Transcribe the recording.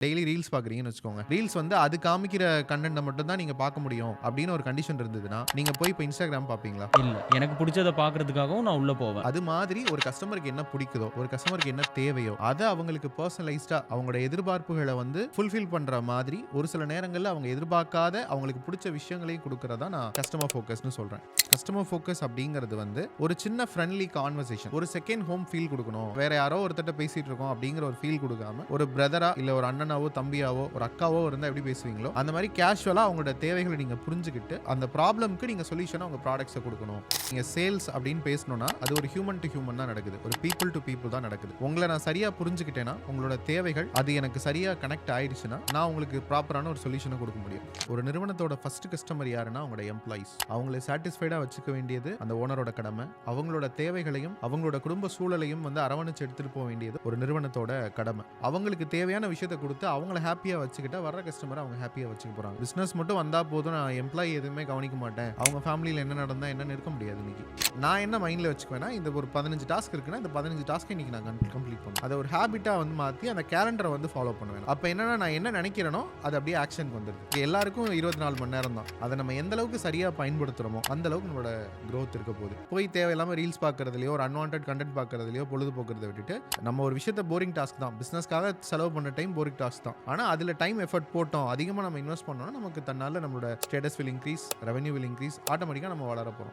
Daily reels பார்க்குறீங்கன்னு வச்சுக்கோங்க. Reels வந்து அது காமிக்கிற கன்டென்ட்ட மட்டும் தான் நீங்க பார்க்க முடியும் அப்படின்னு ஒரு கண்டிஷன் இருந்ததுன்னா, நீங்க போய் இப்ப Instagram பார்ப்பீங்களா? இல்ல. எனக்கு புடிச்சத பார்க்கறதுக்காகவும் நான் உள்ள போவேன். அது மாதிரி ஒரு கஸ்டமருக்கு என்ன பிடிக்குதோ, ஒரு கஸ்டமருக்கு என்ன தேவையோ, அத அவங்களுக்கு பெர்சனலைஸ்டா அவங்களோட எதிர்பார்ப்புகள வந்து ஃபுல்ஃபில் பண்ற மாதிரி ஒரு சில நேரங்கள்ல அவங்க எதிர்பார்க்காத அவங்களுக்கு புடிச்ச விஷயங்களையும் குடுக்கறதா நான் கஸ்டமர் ஃபோக்கஸ்ன்னு சொல்றேன். கஸ்டமர் ஃபோக்கஸ் அப்படிங்கிறது வந்து ஒரு சின்ன ஃப்ரெண்ட்லி கான்வர்சேஷன். ஒரு செகண்ட் ஹோம் ஃபீல் குடுக்கணும். வேற யாரோ ஒருத்தர்ட்ட பேசிட்டு இருக்கோம் அப்படிங்கிற ஒரு ஃபீல் குடுக்காம, ஒரு பிரதரா இல்ல ஒரு அண்ணனாவோ, தம்பியாவோ, ஒரு அக்காவோ இருந்தா எப்படி பேசுவீங்களோ, அந்த மாரி கேஷுவலா அவங்களோட தேவைகள நீங்க புரிஞ்சுகிட்டு, அந்த ப்ராப்ளம்க்கு நீங்க சொல்யூஷனா உங்க ப்ராடக்ட்ஸ குடுக்கணும். நீங்க சேல்ஸ் அப்படின்னு பேசணும்னா அது ஒரு ஹியூமன் டு ஹியூமன் தான் நடக்குது. ஒரு பீப்பிள் டு பீப்பிள் தான் நடக்குது. உங்கள நான் சரியா புரிஞ்சுக்கிட்டேன்னா, உங்களோட தேவைகள் அது எனக்கு சரியா கனெக்ட் ஆயிடுச்சுன்னா, நான் உங்களுக்கு ப்ராப்பரான ஒரு சொல்யூஷன குடுக்க முடியும். ஒரு நிறுவனத்தோட ஃபர்ஸ்ட் கஸ்டமர் யாருன்னா அவங்களோட எம்ப்ளாயீஸ். அவங்கள சாட்டிஸ்ஃபைடா வச்சுக்க வேண்டியது அந்த ஓனரோட கடமை. அவங்களோட தேவைகளையும், அவங்களோட குடும்ப சூழலையும் வந்து அரவணைச்சு எடுத்துட்டு போக வேண்டியது ஒரு நிறுவனத்தோட கடமை. அவங்களுக்கு தேவையான விஷயத்த குடுத்து அவங்கள ஹாப்பியா வச்சுக்கிட்டா வர்ற கஸ்டமர அவங்க ஹாப்பியா வச்சுக்க போறாங்க. பிசினஸ் மட்டும் வந்தா போதும், நான் எம்ப்ளாயி எதுவுமே கவனிக்க மாட்டேன். அவங்க ஃபேமிலில என்ன நடந்தா என்னன்னு இருக்க முடியாது இன்னைக்கு. நான் என்ன மைண்ட்ல வச்சுக்குவேன்னா, இந்த ஒரு 15 டாஸ்க் இருக்குன்னா, இந்த 15 டாஸ்க்க இன்னைக்கு நான் கம்ப்ளீட் பண்ணணும். அத ஒரு ஹேபிட்டா வந்து மாத்தி அந்த கேலண்டர வந்து ஃபாலோ பண்ணுவேன். அப்ப என்னன்னா, நான் என்ன நினைக்கிறேனோ அது அப்படியே ஆக்ஷனுக்கு வந்துருது. எல்லாருக்கும் 24 மணி நேரம் தான். அத நம்ம எந்த அளவுக்கு சரியா பயன்படுத்துறோமோ, அந்த அளவுக்கு நம்மளோட குரோத் இருக்க போகுது. போய் தேவையில்லாம ரீல்ஸ் பார்க்கறதுலயோ, ஒரு அன்வான்டட் கண்டென்ட் பார்க்கறதுலயோ பொழுது போக்குறத விட்டுட்டு, நம்ம ஒரு விஷயத்த போரிங் டாஸ்க் தான். பிசினஸ்க்காக செலவு பண்ண டைம் போரிங் டாஸ்க் தான். ஆனா அதுல டைம் எஃபோர்ட் போட்டோம், அதிகமா நம்ம இன்வெஸ்ட் பண்ணோம்னா நமக்கு தன்னால நம்மளோட status will increase, revenue will increase, ஆட்டோமேட்டிக்கா நம்ம வளர போறோம்.